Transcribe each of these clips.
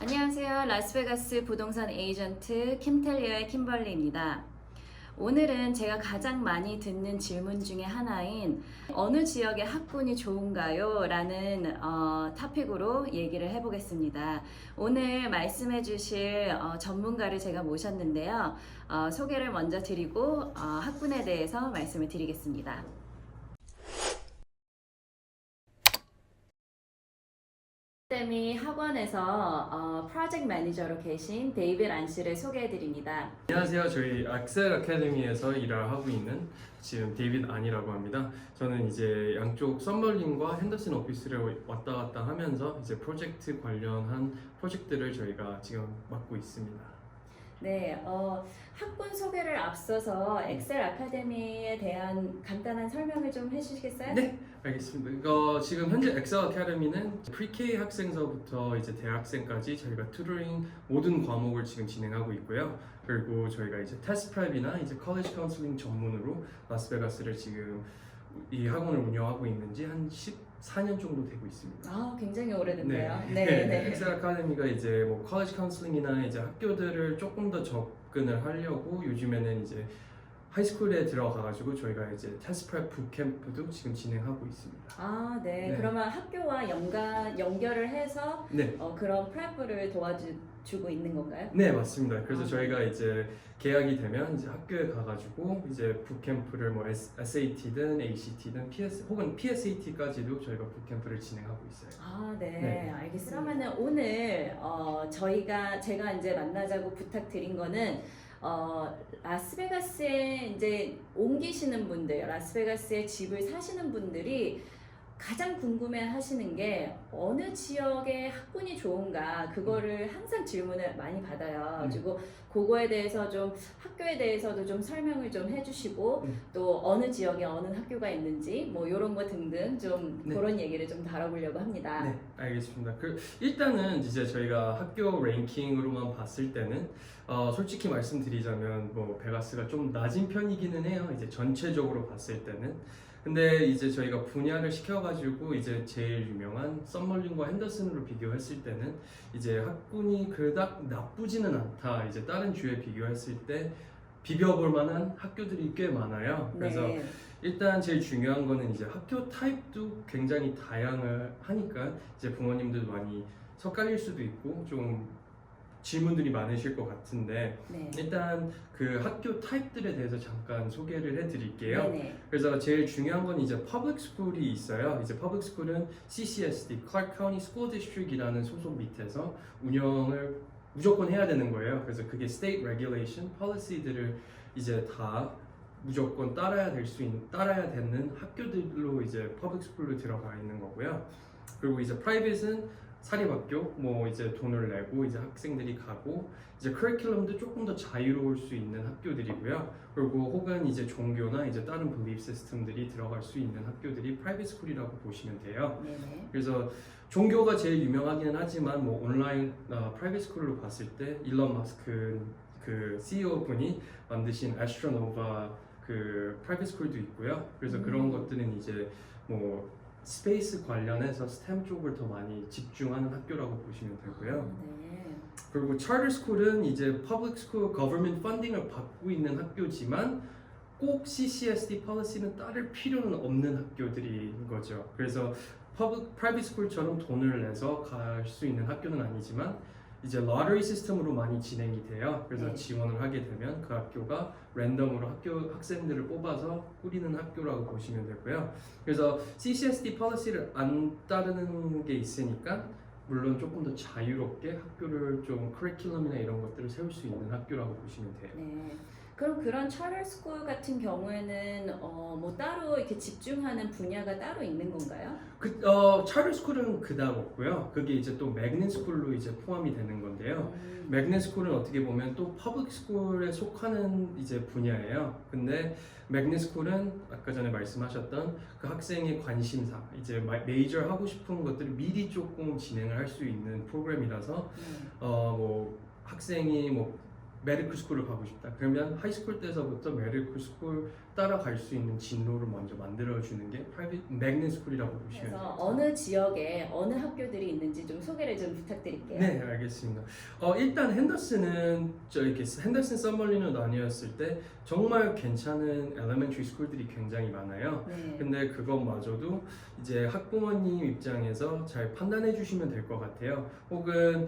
안녕하세요. 라스베가스 부동산 에이전트 김텔리어의 킴벌리입니다. 오늘은 제가 가장 많이 듣는 질문 중에 하나인 어느 지역의 학군이 좋은가요? 라는 토픽으로 얘기를 해보겠습니다. 오늘 말씀해 주실 전문가를 제가 모셨는데요. 소개를 먼저 드리고 학군에 대해서 말씀을 드리겠습니다. 아카데미 학원에서 프로젝트 매니저로 계신 데이빗 안 씨를 소개해 드립니다. 안녕하세요. 저희 악셀 아카데미에서 일을 하고 있는 지금 데이빗 안이라고 합니다. 저는 이제 양쪽 썸머링과 핸더슨 오피스를 왔다 갔다 하면서 이제 프로젝트 관련한 프로젝트를 저희가 지금 맡고 있습니다. 네, 학군 소개를 앞서서 엑셀 아카데미에 대한 간단한 설명을 좀 해주시겠어요? 네, 알겠습니다. 이거 지금 현재 엑셀 아카데미는 프리-K 학생서부터 이제 대학생까지 저희가 튜터링 모든 과목을 지금 진행하고 있고요. 그리고 저희가 이제 테스트 프랩이나 이제 컬리지 카운슬링 전문으로 라스베가스를 지금 이 학원을 운영하고 있는지 한 14년 정도 되고 있습니다. 아, 굉장히 오래됐네요. 네. 엑셀 아카데미가 이제 뭐 컬리지 카운슬링이나 이제 학교들을 조금 더 접근을 하려고 요즘에는 이제 하이스쿨에 들어가가지고 저희가 이제 테스트 프랩 붓캠프도 지금 진행하고 있습니다. 아, 네. 네. 그러면 학교와 연결을 해서 네. 그런 프레프를 도와주고 있는 건가요? 네, 맞습니다. 그래서 아, 저희가 이제 계약이 되면 이제 학교에 가가지고 이제 붓캠프를 뭐 SAT든 ACT든 PS 혹은 PSAT까지도 저희가 붓캠프를 진행하고 있어요. 아, 네, 네. 알겠습니다. 그러면은 오늘 제가 이제 만나자고 부탁드린 거는 라스베가스에 이제 옮기시는 분들, 라스베가스에 집을 사시는 분들이 가장 궁금해 하시는 게 어느 지역의 학군이 좋은가 그거를 항상 질문을 많이 받아요. 그리고 그거에 대해서 좀 학교에 대해서도 좀 설명을 좀 해주시고 또 어느 지역에 어느 학교가 있는지 뭐 이런 거 등등 좀 네. 그런 얘기를 좀 다뤄보려고 합니다. 네, 알겠습니다. 일단은 이제 저희가 학교 랭킹으로만 봤을 때는 솔직히 말씀드리자면 뭐 베가스가 좀 낮은 편이기는 해요. 이제 전체적으로 봤을 때는. 근데 이제 저희가 분야를 시켜가지고 이제 제일 유명한 썸머링과 핸더슨으로 비교했을 때는 이제 학군이 그닥 나쁘지는 않다. 이제 다른 주에 비교했을 때 비벼볼 만한 학교들이 꽤 많아요. 그래서 네. 일단 제일 중요한 거는 이제 학교 타입도 굉장히 다양을 하니까 이제 부모님들 많이 섞갈릴 수도 있고 좀 질문들이 많으실 것 같은데 네. 일단 그 학교 타입들에 대해서 잠깐 소개를 해드릴게요. 네네. 그래서 제일 중요한 건 이제 퍼블릭 스쿨이 있어요. 이제 퍼블릭 스쿨은 CCSD, Clark County School District이라는 소속 밑에서 운영을 무조건 해야 되는 거예요. 그래서 그게 state regulation, policy들을 이제 다 무조건 따라야 되는 학교들로 이제 퍼블릭 스쿨로 들어가 있는 거고요. 그리고 이제 프라이빗은 사립학교, 뭐 이제 돈을 내고 이제 학생들이 가고 이제 커리큘럼도 조금 더 자유로울 수 있는 학교들이고요. 그리고 혹은 이제 종교나 이제 다른 빌리프 시스템들이 들어갈 수 있는 학교들이 프라이빗 스쿨이라고 보시면 돼요. 네네. 그래서 종교가 제일 유명하기는 하지만 뭐 온라인 프라이빗 스쿨로 봤을 때 일론 머스크 그 CEO 분이 만드신 애스트로노바 그 프라이빗 스쿨도 있고요. 그래서 그런 것들은 이제 뭐 스페이스 관련해서 스템 쪽을 더 많이 집중하는 학교라고 보시면 되고요. 네. 그리고 차터 스쿨은 이제 퍼블릭 스쿨 거버먼트 펀딩을 받고 있는 학교지만 꼭 CCSD policy는 따를 필요는 없는 학교들인 거죠. 그래서 프라이빗 스쿨처럼 돈을 내서 갈 수 있는 학교는 아니지만 이제 러터리 시스템으로 많이 진행이 돼요. 그래서 네. 지원을 하게 되면 그 학교가 랜덤으로 학생들을 뽑아서 꾸리는 학교라고 보시면 되고요. 그래서 CCSD policy를 안 따르는 게 있으니까 물론 조금 더 자유롭게 학교를 좀 커리큘럼이나 이런 것들을 세울 수 있는 학교라고 보시면 돼요. 네. 그럼 그런 차터 스쿨 같은 경우에는 뭐 따로 이렇게 집중하는 분야가 따로 있는 건가요? 차터 스쿨은 그닥 없고요. 그게 이제 또 매그닛 스쿨로 이제 포함이 되는 건데요. 매그닛 스쿨은 어떻게 보면 또 퍼블릭 스쿨에 속하는 이제 분야예요. 근데 매그닛 스쿨은 아까 전에 말씀하셨던 그 학생의 관심사, 이제 메이저 하고 싶은 것들을 미리 조금 진행을 할 수 있는 프로그램이라서 뭐 학생이 뭐 메디컬 스쿨을 가고 싶다. 그러면 하이스쿨 때서부터 메디컬 스쿨 따라갈 수 있는 진로를 먼저 만들어주는 게 프라이빗 매그닛 스쿨이라고 보시면 그래서 돼요. 어느 지역에 어느 학교들이 있는지 좀 소개를 좀 부탁드릴게요. 네, 알겠습니다. 일단 핸더슨은 이렇게 핸더슨 서머리로 나뉘었을 때 정말 괜찮은 엘레멘터리 스쿨들이 굉장히 많아요. 네. 근데 그것마저도 이제 학부모님 입장에서 잘 판단해 주시면 될 것 같아요. 혹은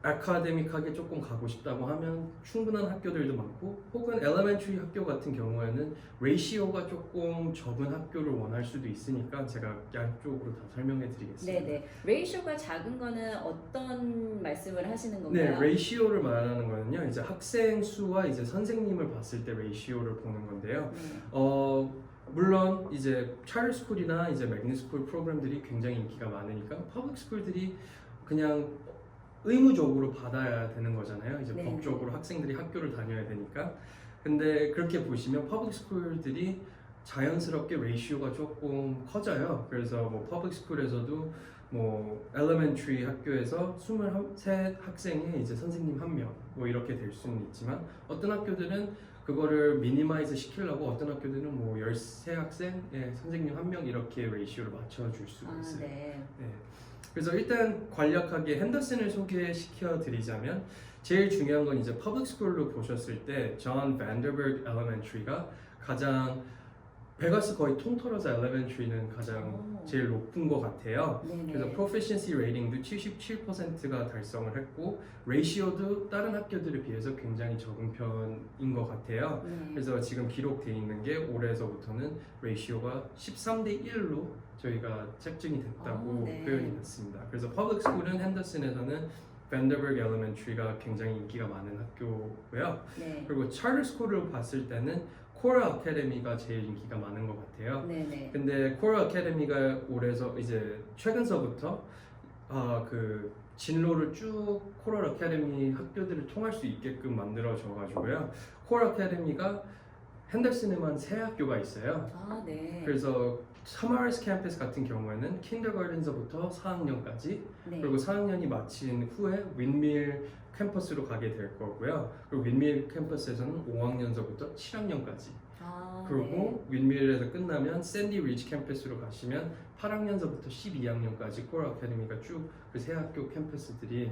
아카데믹하게 조금 가고 싶다고 하면 충분한 학교들도 많고, 혹은 엘레멘터리 학교 같은 경우에는 레이시오가 조금 적은 학교를 원할 수도 있으니까 제가 양쪽으로 다 설명해 드리겠습니다. 네네. 레이쇼가 작은 거는 어떤 말씀을 하시는 네, 건가요? 레이시오를 말하는 거는요, 이제 학생 수와 이제 선생님을 봤을 때 레이시오를 보는 건데요. 네. 물론 이제 차일드 스쿨이나 이제 매그닛 스쿨 프로그램들이 굉장히 인기가 많으니까 퍼블릭 스쿨들이 그냥 의무적으로 받아야 되는 거잖아요. 이제 네. 법적으로 학생들이 학교를 다녀야 되니까. 근데 그렇게 보시면 퍼블릭 스쿨들이 자연스럽게 레이시오가 조금 커져요. 그래서 뭐 퍼블릭 스쿨에서도 뭐 엘레멘터리 학교에서 23 학생에 이제 선생님 1명 뭐 이렇게 될 수는 있지만, 어떤 학교들은 그거를 미니마이즈 시키려고 어떤 학교들은 뭐 13학생에 선생님 1명 이렇게 레이시오를 맞춰줄 수가 아, 있어요. 네. 네. 그래서 일단 간략하게 핸더슨을 소개시켜 드리자면, 제일 중요한 건 이제 퍼블릭 스쿨로 보셨을 때 존 반더버그 엘레멘터리가 가장 베가스 거의 통틀어서 엘레멘터리는 가장 제일 높은 것 같아요. 네네. 그래서 프로피션시 레이팅도 77%가 달성을 했고, 레이시오도 다른 학교들에 비해서 굉장히 적은 편인 것 같아요. 네. 그래서 지금 기록되어 있는 게 올해서부터는 레이시오가 13대 1로 저희가 책정이 됐다고 네. 표현이 됐습니다. 그래서 퍼블릭 스쿨은 핸더슨에서는 밴더버그 엘레멘터리가 굉장히 인기가 많은 학교고요. 네. 그리고 차일드 스쿨을 봤을 때는 코럴 아카데미가 제일 인기가 많은 것 같아요. 네네. 근데 코럴 아카데미가 올해서 이제 최근서부터 그 진로를 쭉 코럴 아카데미 학교들을 통할 수 있게끔 만들어져 가지고요. 코럴 아카데미가 핸더슨에만 3학교가 있어요. 아, 네. 그래서 서머리스 캠퍼스 같은 경우에는 킨더가든서부터 4학년까지, 네. 그리고 4학년이 마친 후에 윈밀 캠퍼스로 가게 될 거고요. 그리고 윈밀 캠퍼스에서는 5학년서부터 7학년까지. 아, 그리고 윈밀에서 끝나면 샌디 리지 캠퍼스로 가시면 8학년서부터 12학년까지 코럴 아카데미가 쭉 그 세 학교 캠퍼스들이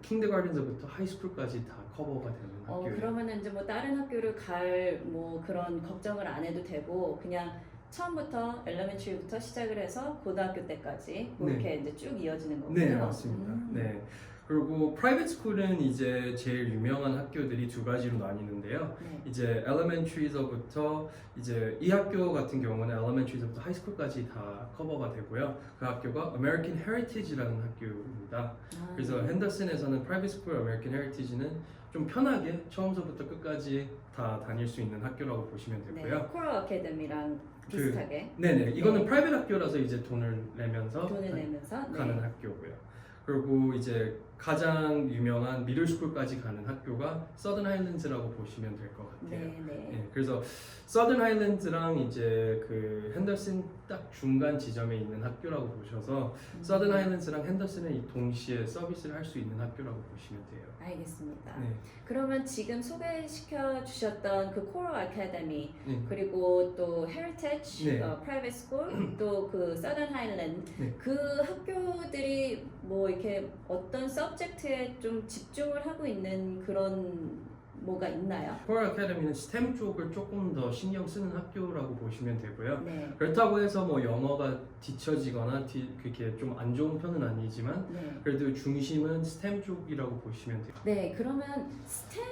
킨더가든서부터 하이스쿨까지 다 커버가 되는 학교예요. 그러면은 이제 뭐 다른 학교를 갈 뭐 그런 걱정을 안 해도 되고, 그냥 처음부터 엘레멘터리부터 시작을 해서 고등학교 때까지 그렇게 이제 쭉 이어지는 거군요. 네, 맞습니다. 네. 그리고 프라이빗 스쿨은 이제 제일 유명한 학교들이 두 가지로 나뉘는데요. 네. 이제 엘레멘터리서부터 이제 이 학교 같은 경우는 엘레멘터리서부터 하이스쿨까지 다 커버가 되고요. 그 학교가 아메리칸 헤리티지라는 학교입니다. 아, 그래서 네. 핸더슨에서는 프라이빗 스쿨 아메리칸 헤리티지는 좀 편하게 처음서부터 끝까지 다 다닐 수 있는 학교라고 보시면 되고요. 네. 코럴 아카데미랑 비슷하게 네네, 이거는 네. 프라이빗 학교라서 이제 돈을 내면서 돈을 내면서 가는 학교고요. 그리고 이제 가장 유명한 미들스쿨까지 가는 학교가 서든 하일랜드라고 보시면 될 것 같아요. 네, 네. 네, 그래서 서든 하일랜드랑 이제 그 핸더슨 딱 중간 지점에 있는 학교라고 보셔서 서든 하일랜드랑 핸더슨을 동시에 서비스를 할 수 있는 학교라고 보시면 돼요. 알겠습니다. 네. 그러면 지금 소개시켜 주셨던 그 코럴 아카데미, 네. 그리고 또 헤리티지 네. 프라이빗 스쿨, 또 그 서던 하일랜드, 네. 그 학교들이 뭐 이렇게 어떤 서브젝트에 좀 집중을 하고 있는 그런 뭐가 있나요? 코럴 아카데미는 스템 쪽을 조금 더 신경 쓰는 학교라고 보시면 되고요. 네. 그렇다고 해서 뭐 영어가 뒤처지거나 그렇게 좀 안 좋은 편은 아니지만, 네. 그래도 중심은 스템 쪽이라고 보시면 돼요. 네, 그러면 스템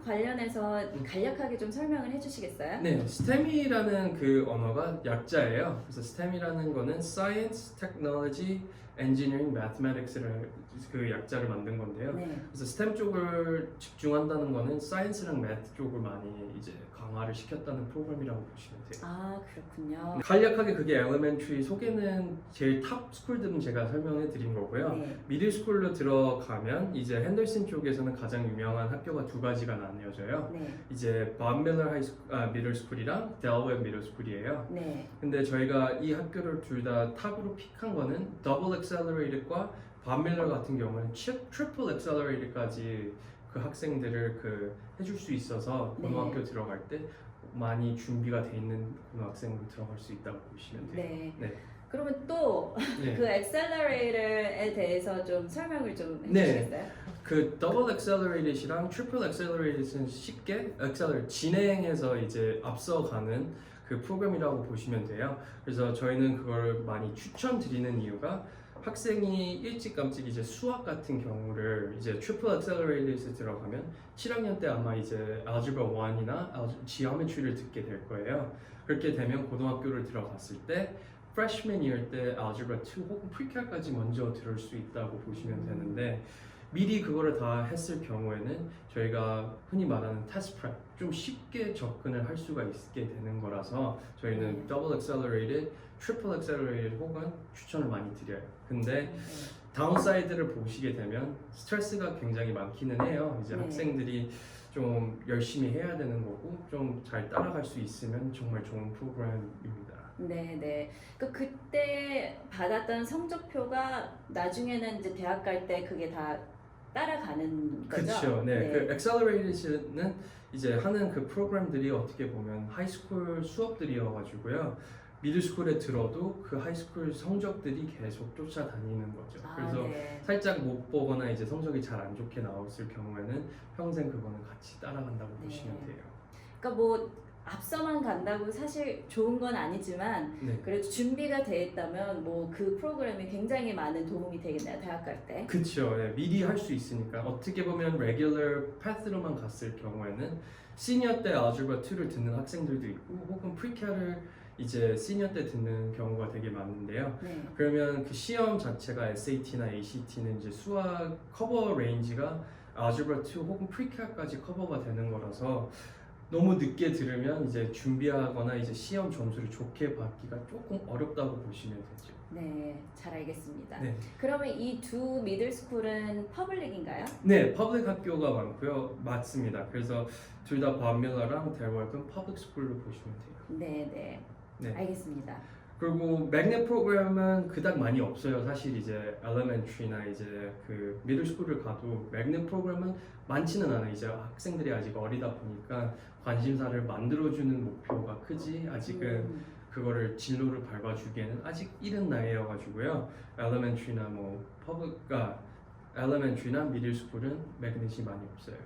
관련해서 간략하게 좀 설명을 해주시겠어요? 네, STEM이라는 그 언어가 약자예요. 그래서 STEM이라는 거는 Science, Technology, Engineering, Mathematics를 그 약자를 만든 건데요. 네. 그래서 STEM 쪽을 집중한다는 거는 Science랑 Math 쪽을 많이 이제 강화를 시켰다는 프로그램이라고 보시면 돼요. 아, 그렇군요. 간략하게 그게 엘레멘터리 소개는 제일 탑 스쿨들은 제가 설명해 드린 거고요. 네. 미들 스쿨로 들어가면 이제 핸더슨 쪽에서는 가장 유명한 학교가 두 가지가 나뉘어져요. 네. 이제 밥 밀러 미들 스쿨이랑 델웨어 미들 스쿨이에요. 네. 근데 저희가 이 학교를 둘 다 탑으로 픽한 거는 더블 엑셀러레이터과 밥 밀러 같은 경우는 트리플 엑셀러레이터까지 그 학생들을 그 해줄 수 있어서 네. 고등학교 들어갈 때 많이 준비가 돼 있는 고등학생으로 들어갈 수 있다고 보시면 돼요. 네. 네. 그러면 또 네. 그 엑셀러레이터에 대해서 좀 설명을 좀 네. 해주시겠어요? 그 더블 엑셀러레이트랑 트리플 엑셀러레이트는 쉽게 엑셀러 진행해서 이제 앞서가는 그 프로그램이라고 보시면 돼요. 그래서 저희는 그걸 많이 추천드리는 이유가 학생이 일찌감치 이제 수학 같은 경우를 이제 트리플 엑셀러레이트에 들어가면 7학년 때 아마 이제 알gebra 1이나 geometry를 듣게 될 거예요. 그렇게 되면 고등학교를 들어갔을 때 freshman year 때 알gebra 2 혹은 pre-cal까지 먼저 들을 수 있다고 보시면 되는데 미리 그거를 다 했을 경우에는 저희가 흔히 말하는 test prep 좀 쉽게 접근을 할 수가 있게 되는 거라서 저희는 double accelerated, triple accelerated 혹은 추천을 많이 드려요. 근데 다운사이드를 보시게 되면 스트레스가 굉장히 많기는 해요. 이제 네. 학생들이 좀 열심히 해야 되는 거고 좀 잘 따라갈 수 있으면 정말 좋은 프로그램입니다. 네네. 그때 받았던 성적표가 나중에는 이제 대학 갈 때 그게 다 따라가는 거죠? 그렇죠. 네. 그 엑셀러레이션은 이제 하는 그 프로그램들이 어떻게 보면 하이스쿨 수업들이어가지고요. 미들스쿨에 들어도 그 하이스쿨 성적들이 계속 쫓아다니는 거죠. 그래서 네. 살짝 못 보거나 이제 성적이 잘 안 좋게 나왔을 경우에는 평생 그거는 같이 따라간다고 네. 보시면 돼요. 그러니까 뭐 앞서만 간다고 사실 좋은 건 아니지만 네. 그래도 준비가 돼 있다면 뭐 그 프로그램이 굉장히 많은 도움이 되겠네요. 대학 갈 때. 그렇죠. 네, 미리 할 수 있으니까 어떻게 보면 레귤러 패스로만 갔을 경우에는 시니어 때 알gebra 2를 듣는 학생들도 있고 혹은 프리캐를 이제 시니어 때 듣는 경우가 되게 많은데요. 네. 그러면 그 시험 자체가 SAT나 ACT는 이제 수학 커버 레인지가 알gebra 2 혹은 프리캐까지 커버가 되는 거라서 너무 늦게 들으면 이제 준비하거나 이제 시험 점수를 좋게 받기가 조금 어렵다고 보시면 되죠. 네, 잘 알겠습니다. 네. 그러면 이 두 미들스쿨은 퍼블릭인가요? 네, 퍼블릭 학교가 많고요. 맞습니다. 그래서 둘 다 밤밀러랑 델월은 퍼블릭 스쿨로 보시면 돼요. 네. 네. 알겠습니다. 그리고 맥넷 프로그램은 그닥 많이 없어요. 사실 이제 엘레멘트리나 이제 그 미들 스쿨을 가도 맥넷 프로그램은 많지는 않아요. 이제 학생들이 아직 어리다 보니까 관심사를 만들어주는 목표가 크지 아직은 그거를 진로를 밟아주기에는 아직 이른 나이여가지고요. 엘레멘트리나 뭐 퍼블가 엘레멘트리나 미들 스쿨은 맥넷이 많이 없어요.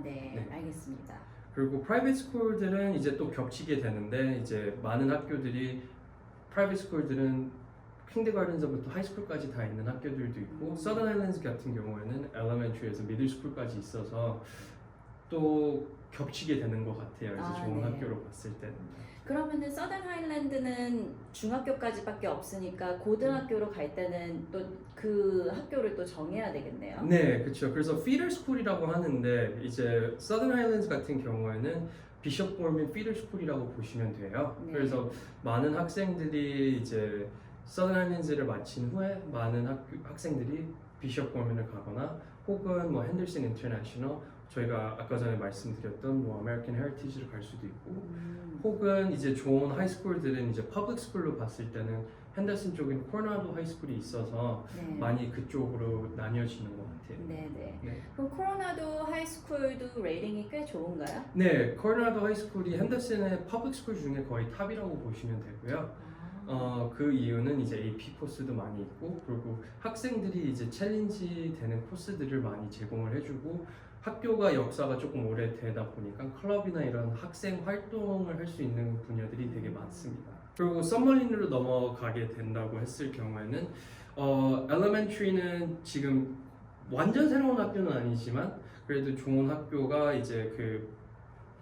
네. 알겠습니다. 그리고 프라이빗 스쿨들은 이제 또 겹치게 되는데 이제 많은 학교들이 프라이빗 스쿨들은 킨더가든서부터 하이스쿨까지 다 있는 학교들도 있고 서던 아일랜드 같은 경우에는 엘레멘트리에서 미들 스쿨까지 있어서 또 겹치게 되는 것 같아요. 이제 좋은 네. 학교로 봤을 때는. 그러면은 서던 하일랜드는 중학교까지밖에 없으니까 고등학교로 갈 때는 또 그 학교를 또 정해야 되겠네요. 네, 그렇죠. 그래서 피더 스쿨이라고 하는데 이제 서던 아일랜드 같은 경우에는 비숍 보먼 피더 스쿨이라고 보시면 돼요. 네. 그래서 많은 학생들이 이제 서던 아일랜드를 마친 후에 많은 학생들이 비숍 보먼을 가거나 혹은 뭐 핸더슨 인터내셔널 저희가 아까 전에 말씀드렸던 뭐 아메리칸 헤리티지를 갈 수도 있고 혹은 이제 좋은 하이스쿨들은 이제 퍼블릭 스쿨로 봤을 때는 핸더슨 쪽엔 코로나도 하이스쿨이 있어서 네. 많이 그쪽으로 나뉘어지는 것 같아요. 네. 네. 그럼 코로나도 하이스쿨도 레이팅이 꽤 좋은가요? 네, 코로나도 하이스쿨이 핸더슨의 퍼블릭 스쿨 중에 거의 탑이라고 보시면 되고요. 그 이유는 이제 AP 코스도 많이 있고 그리고 학생들이 이제 챌린지 되는 코스들을 많이 제공을 해주고 학교가 역사가 조금 오래되다 보니까 클럽이나 이런 학생 활동을 할 수 있는 분야들이 되게 많습니다. 그리고 썸머린으로 넘어가게 된다고 했을 경우에는 엘레멘트리는 지금 완전 새로운 학교는 아니지만 그래도 좋은 학교가 이제 그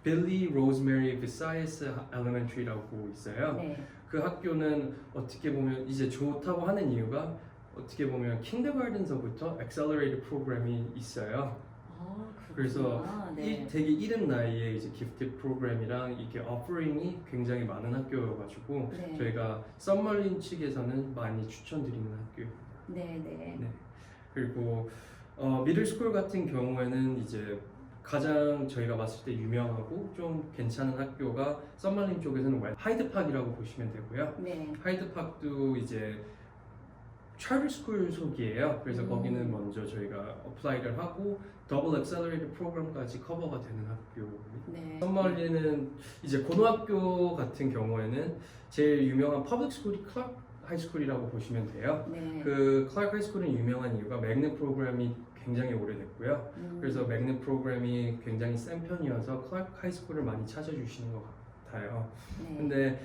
빌리 로즈메리 비사이스 엘레멘트리라고 있어요. 네. 그 학교는 어떻게 보면 이제 좋다고 하는 이유가 어떻게 보면 킨더가든서부터 엑셀러레이트 프로그램이 있어요. 그래서 네. 되게 이른 나이에 이제 기프트 프로그램이랑 이렇게 오퍼링이 굉장히 많은 학교여가지고 네. 저희가 썸머린 측에서는 많이 추천드리는 학교예요. 네. 그리고 미들스쿨 같은 경우에는 이제 가장 저희가 봤을 때 유명하고 좀 괜찮은 학교가 썸머린 쪽에서는 하이드팍이라고 보시면 되고요. 네. 하이드팍도 이제 charter school 속이에요. 그래서 거기는 먼저 저희가 어플라이를 하고 더블 액셀러레이터 프로그램까지 커버가 되는 학교입니다. 네. 썸멀리는 이제 고등학교 같은 경우에는 제일 유명한 퍼블릭 스쿨이 클락 하이스쿨이라고 보시면 돼요. 네. 그 클락 하이스쿨은 유명한 이유가 매그넷 프로그램이 굉장히 오래됐고요. 그래서 매그넷 프로그램이 굉장히 센 편이어서 클락 하이스쿨을 많이 찾아주시는 것 같아요. 네. 근데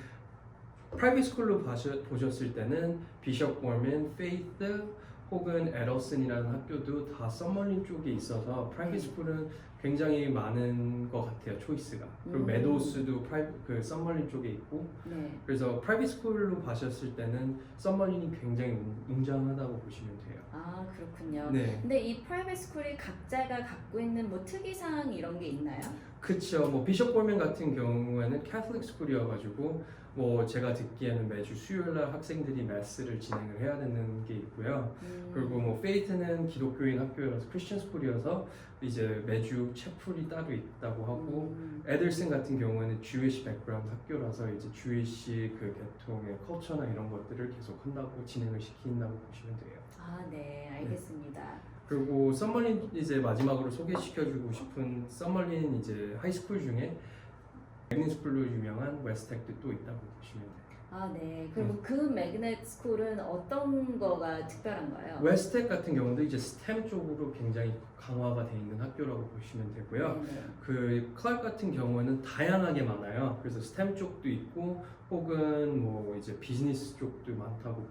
프라이빗 스쿨로 보셨을 때는 비숍 워먼, 페이스 혹은 에더슨이라는 학교도 다 썸머린 쪽에 있어서 프라이빗 스쿨은 굉장히 많은 것 같아요, 초이스가. 그리고 메도스도 그 썸머린 쪽에 있고. 네. 그래서 프라이빗 스쿨로 보셨을 때는 썸머린이 굉장히 웅장하다고 보시면 돼요. 아, 그렇군요. 네. 근데 이 프라이빗 스쿨이 각자가 갖고 있는 뭐 특이사항 이런 게 있나요? 그쵸. 뭐 비숍 볼맨 같은 경우에는 캐톨릭 스쿨이어가지고 뭐 제가 듣기에는 매주 수요일날 학생들이 매스를 진행을 해야 되는 게 있고요. 그리고 뭐 페이트는 기독교인 학교여서 크리스천 스쿨이어서 이제 매주 채플이 따로 있다고 하고 에들슨 같은 경우에는 주위시 백그라운드 학교라서 이제 주위시 그 계통의 컬처나 이런 것들을 계속 한다고 진행을 시킨다고 보시면 돼요. 아, 네, 알겠습니다. 그리고 썸머린 이제 마지막으로 소개시켜주고 싶은 썸머린 이제 하이스쿨 중에 매그닛 스쿨로 유명한 웨스텍도 또 있다고 보시면 돼요. 아, 네. 그리고 그 매그넷 스쿨은 어떤 거가 특별한가요? 웨스텍 같은 경우도 이제 스템 쪽으로 굉장히 강화가 돼 있는 학교라고 보시면 되고요. 네. 그 클락 같은 경우는 다양하게 많아요. 그래서 스템 쪽도 있고 혹은 뭐 이제 비즈니스 쪽도 많다고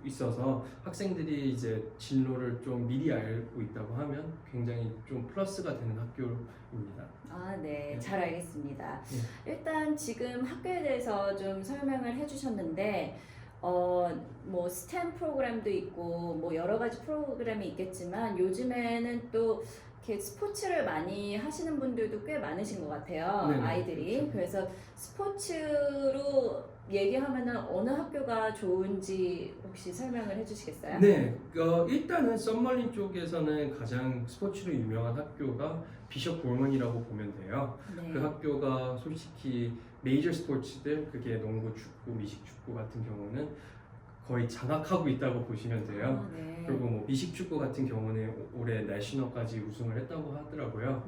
있어서 학생들이 이제 진로를 좀 미리 알고 있다고 하면 굉장히 좀 플러스가 되는 학교입니다. 아, 네. 네. 잘 알겠습니다. 일단 지금 학교에 대해서 좀 설명을 해주셨는데 뭐 스템 프로그램도 있고 뭐 여러 가지 프로그램이 있겠지만 요즘에는 또 이렇게 스포츠를 많이 하시는 분들도 꽤 많으신 것 같아요. 네네, 아이들이. 그렇죠. 그래서 스포츠로 얘기하면은 어느 학교가 좋은지 혹시 설명을 해주시겠어요? 네, 일단은 썸머린 쪽에서는 가장 스포츠로 유명한 학교가 비숍 볼먼이라고 보면 돼요. 네. 그 학교가 솔직히 메이저 스포츠들, 그게 농구, 축구, 미식축구 같은 경우는 거의 장악하고 있다고 보시면 돼요. 아, 네. 그리고 뭐 미식축구 같은 경우는 올해 내셔널까지 우승을 했다고 하더라고요.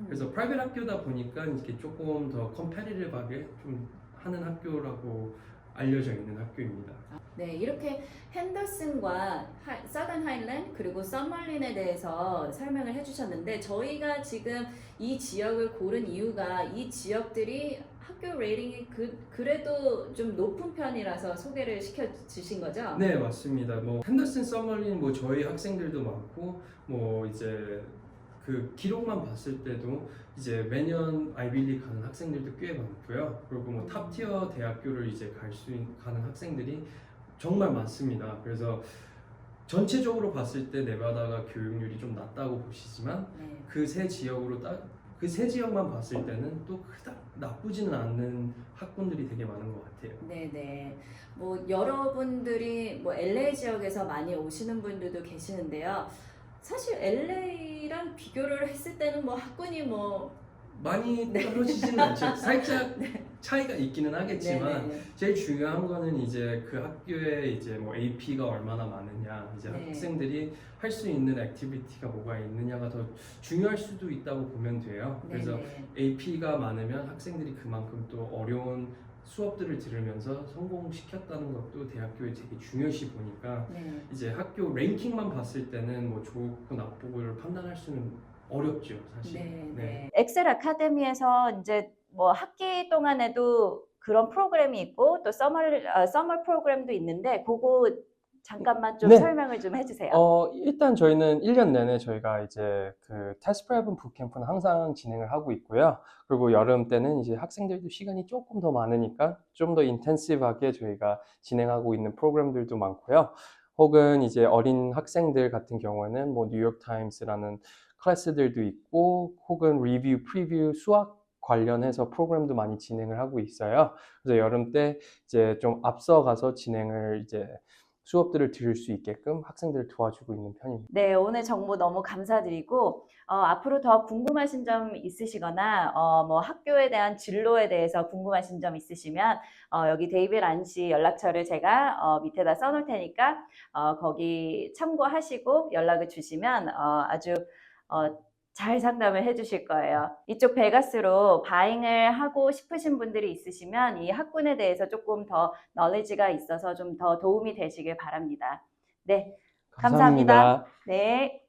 그래서 프라이빗 학교다 보니까 이렇게 조금 더 컴패티티브하게 좀 하는 학교라고 알려져 있는 학교입니다. 네, 이렇게 핸더슨과 서던 하일랜드 그리고 썸머린에 대해서 설명을 해주셨는데 저희가 지금 이 지역을 고른 이유가 이 지역들이 학교 레이팅이 그래도 좀 높은 편이라서 소개를 시켜주신 거죠? 네, 맞습니다. 뭐 핸더슨 서머린 뭐 저희 학생들도 많고 뭐 이제 그 기록만 봤을 때도 이제 매년 아이빌리 가는 학생들도 꽤 많고요. 그리고 뭐 탑티어 대학교를 이제 가는 학생들이 정말 많습니다. 그래서 전체적으로 봤을 때 네바다가 교육률이 좀 낮다고 보시지만 네. 그 세 지역만 봤을 때는 또 그닥 나쁘지는 않는 학군들이 되게 많은 것 같아요. 네네. 뭐 여러분들이 뭐 LA 지역에서 많이 오시는 분들도 계시는데요. 사실 LA랑 비교를 했을 때는 뭐 학군이 뭐 많이 떨어지지는 않죠. 살짝 차이가 있기는 하겠지만 네네. 제일 중요한 거는 이제 그 학교에 이제 뭐 AP가 얼마나 많으냐, 이제 네. 학생들이 할 수 있는 액티비티가 뭐가 있느냐가 더 중요할 수도 있다고 보면 돼요. 그래서 네네. AP가 많으면 학생들이 그만큼 또 어려운 수업들을 들으면서 성공시켰다는 것도 대학교에 되게 중요시 보니까 네. 이제 학교 랭킹만 봤을 때는 뭐 좋고 나쁘고를 판단할 수는 어렵죠, 사실. 네. 엑셀 아카데미에서 이제 뭐 학기 동안에도 그런 프로그램이 있고 또 서머 프로그램도 있는데 그거 잠깐만 좀 네. 설명을 좀 해주세요. 일단 저희는 1년 내내 저희가 이제 그 테스트 프랩은 붓캠프는 항상 진행을 하고 있고요. 그리고 여름 때는 이제 학생들도 시간이 조금 더 많으니까 좀 더 인텐시브하게 저희가 진행하고 있는 프로그램들도 많고요. 혹은 이제 어린 학생들 같은 경우에는 뭐 뉴욕 타임스라는 클래스들도 있고 혹은 리뷰, 프리뷰, 수학 관련해서 프로그램도 많이 진행을 하고 있어요. 그래서 여름 때 이제 좀 앞서가서 진행을 이제 수업들을 들을 수 있게끔 학생들을 도와주고 있는 편입니다. 네, 오늘 정보 너무 감사드리고 앞으로 더 궁금하신 점 있으시거나 뭐 학교에 대한 진로에 대해서 궁금하신 점 있으시면 여기 데이빗 안씨 연락처를 제가 밑에다 써놓을 테니까 거기 참고하시고 연락을 주시면 아주 잘 상담을 해주실 거예요. 이쪽 베가스로 바잉을 하고 싶으신 분들이 있으시면 이 학군에 대해서 조금 더 너리지가 있어서 좀 더 도움이 되시길 바랍니다. 네, 감사합니다. 네.